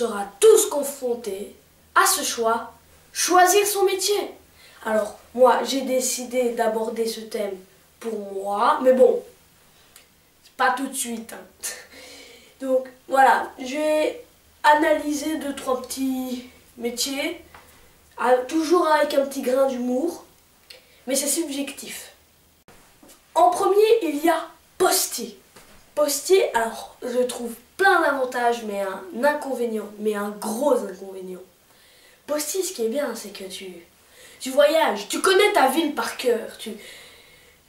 sera tous confrontés à ce choix, choisir son métier. Alors, moi, j'ai décidé d'aborder ce thème pour moi, mais bon, pas tout de suite. Hein. Donc, voilà, j'ai analysé 2-3 petits métiers, toujours avec un petit grain d'humour, mais c'est subjectif. En premier, il y a postier. Postier, alors, je trouve plein d'avantages, mais un inconvénient, mais un gros inconvénient. Postier, ce qui est bien, c'est que tu voyages, tu connais ta ville par cœur.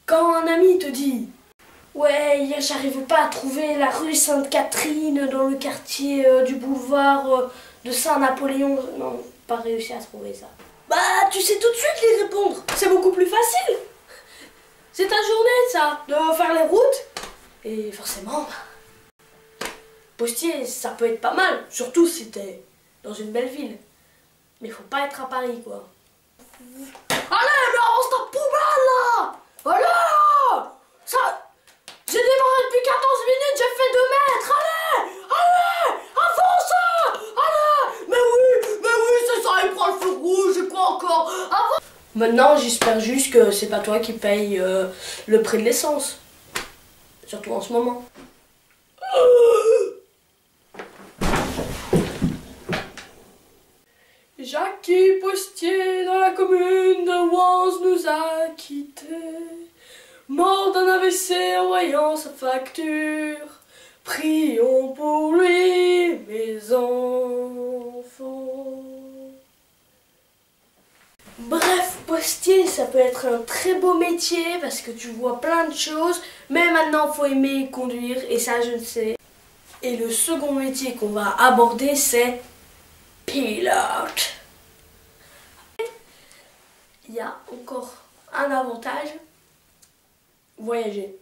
Quand un ami te dit « Ouais, hier j'arrivais pas à trouver la rue Sainte-Catherine dans le quartier du boulevard de Saint-Napoléon. » Non, pas réussi à trouver ça. Bah, tu sais tout de suite lui répondre. C'est beaucoup plus facile. C'est ta journée, ça, de faire les routes. Et forcément, postier, ça peut être pas mal. Surtout si t'es dans une belle ville. Mais faut pas être à Paris, quoi. Allez, mais avance ta poubelle, là! Allez! Ça... J'ai démarré depuis 14 minutes, j'ai fait 2 mètres! Allez! Allez! Avance! Allez! Mais oui, c'est ça, il prend le feu rouge, et quoi encore? Avance! Maintenant, j'espère juste que c'est pas toi qui paye le prix de l'essence. Surtout en ce moment. Jackie Postier dans la commune de Wans nous a quittés. Mort d'un AVC en voyant sa facture. Prions pour lui, mes enfants. Bref, postier, ça peut être un très beau métier parce que tu vois plein de choses. Mais maintenant, il faut aimer conduire et ça, je ne sais. Et le second métier qu'on va aborder, c'est pilote. Il y a encore un avantage, voyager.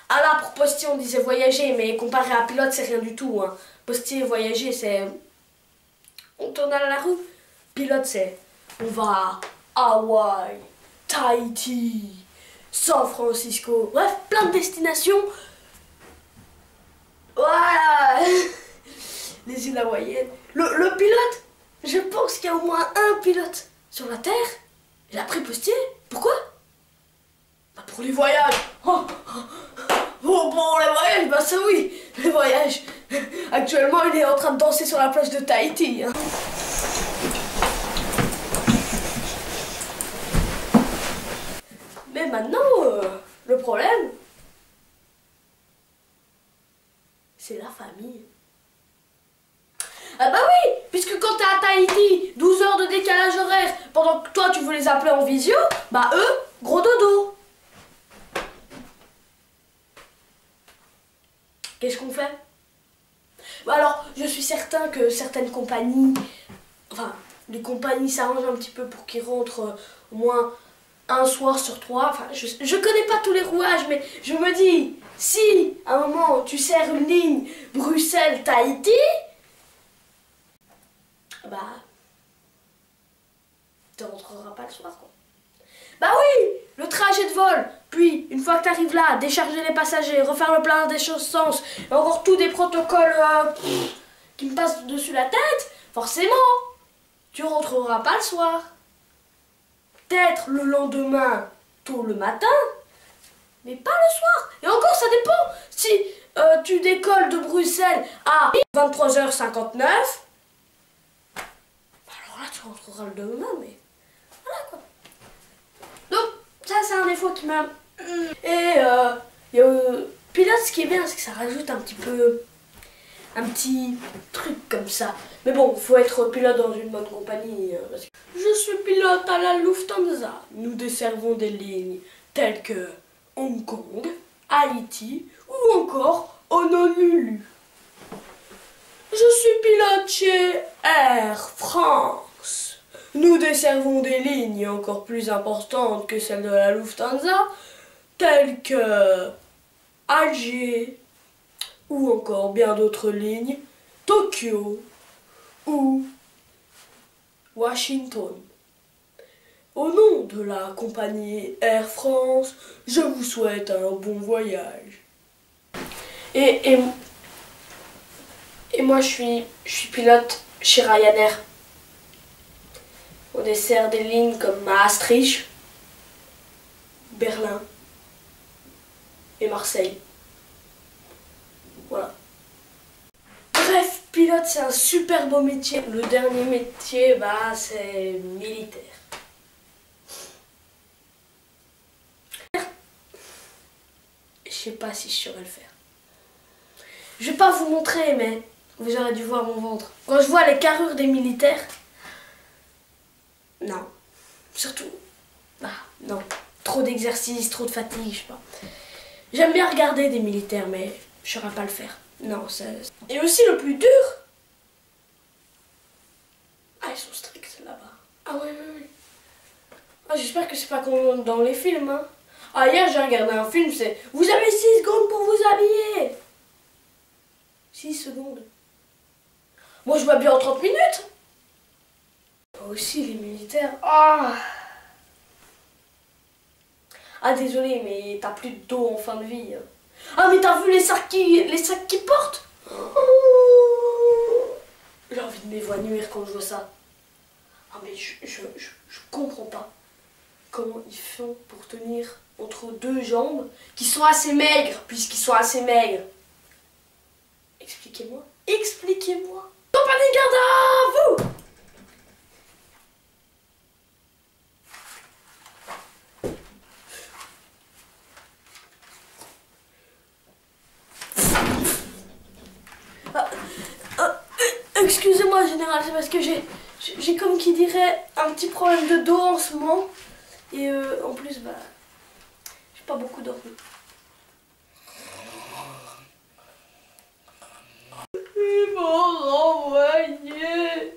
Ah là, pour postier, on disait voyager, mais comparé à pilote, c'est rien du tout. Hein. Postier, voyager, c'est... on tourne à la rue. Pilote, c'est... on va à Hawaï, Tahiti, San Francisco, bref, plein de destinations. Voilà. Les îles hawaïennes. Le pilote, je pense qu'il y a au moins un pilote sur la Terre. Il a pris postier. Pourquoi? Bah pour les voyages. Oh, bon, les voyages, bah ça oui, les voyages. Actuellement, il est en train de danser sur la plage de Tahiti. Hein. Mais maintenant, le problème, c'est la famille. Ah bah oui, puisque quand t'es à Tahiti, 12 heures de décalage horaire, pendant que toi tu veux les appeler en visio, bah eux, gros dodo. Qu'est-ce qu'on fait? Bah alors, je suis certain que certaines compagnies, enfin, les compagnies s'arrangent un petit peu pour qu'ils rentrent au moins un soir sur 3. Enfin, je connais pas tous les rouages, mais je me dis, si à un moment tu sers une ligne Bruxelles-Tahiti, bah, tu rentreras pas le soir, quoi. Bah oui, le trajet de vol, puis une fois que tu arrives là, décharger les passagers, refaire le plein d'essence, et encore tous des protocoles qui me passent dessus la tête, forcément, tu rentreras pas le soir. Peut-être le lendemain, tôt le matin, mais pas le soir. Et encore, ça dépend. Si tu décolles de Bruxelles à 23h59, alors là, tu rentreras le lendemain, mais voilà quoi. Donc, ça, c'est un défaut qui m'a... Et il y a pilote, ce qui est bien, c'est que ça rajoute un petit peu... un petit truc comme ça. Mais bon, faut être pilote dans une bonne compagnie. Parce que je suis pilote à la Lufthansa. Nous desservons des lignes telles que Hong Kong, Haïti ou encore Honolulu. Je suis pilote chez Air France. Nous desservons des lignes encore plus importantes que celles de la Lufthansa, telles que Alger ou encore bien d'autres lignes, Tokyo ou Washington. Au nom de la compagnie Air France, je vous souhaite un bon voyage. Et moi je suis pilote chez Ryanair. On dessert des lignes comme Maastricht, Berlin et Marseille. Voilà. Bref, pilote c'est un super beau métier. Le dernier métier, bah c'est militaire. Je sais pas si je saurais le faire. Je vais pas vous montrer, mais vous aurez dû voir mon ventre. Quand je vois les carrures des militaires, non. Surtout, bah non. Trop d'exercices, trop de fatigue, je sais pas. J'aime bien regarder des militaires, mais je saurais pas le faire. Non, ça... Et aussi le plus dur. Ah, ils sont stricts là-bas. Ah ouais, ouais, ouais. Ah, j'espère que c'est pas comme dans les films, hein. Ah, hier j'ai regardé un film, c'est « Vous avez 6 secondes pour vous habiller !» 6 secondes. Moi je m'habille en 30 minutes. Aussi les militaires. Ah, ah désolé, mais t'as plus de dos en fin de vie. Ah, mais t'as vu les sacs qu'ils portent? J'ai envie de m'évanouir quand je vois ça. Ah, mais je comprends pas comment ils font pour tenir entre deux jambes qui sont assez maigres, puisqu'ils sont assez maigres. Expliquez-moi. Expliquez-moi. Compagnie garde à vous. Excusez-moi, général, c'est parce que j'ai comme qui dirait un petit problème de dos en ce moment. Et en plus, bah, j'ai pas beaucoup dormi. Ils m'ont renvoyé.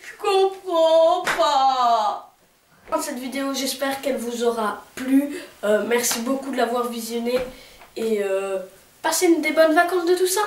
Je comprends pas. Dans cette vidéo, j'espère qu'elle vous aura plu. Merci beaucoup de l'avoir visionnée. Et passez des bonnes vacances de tout ça.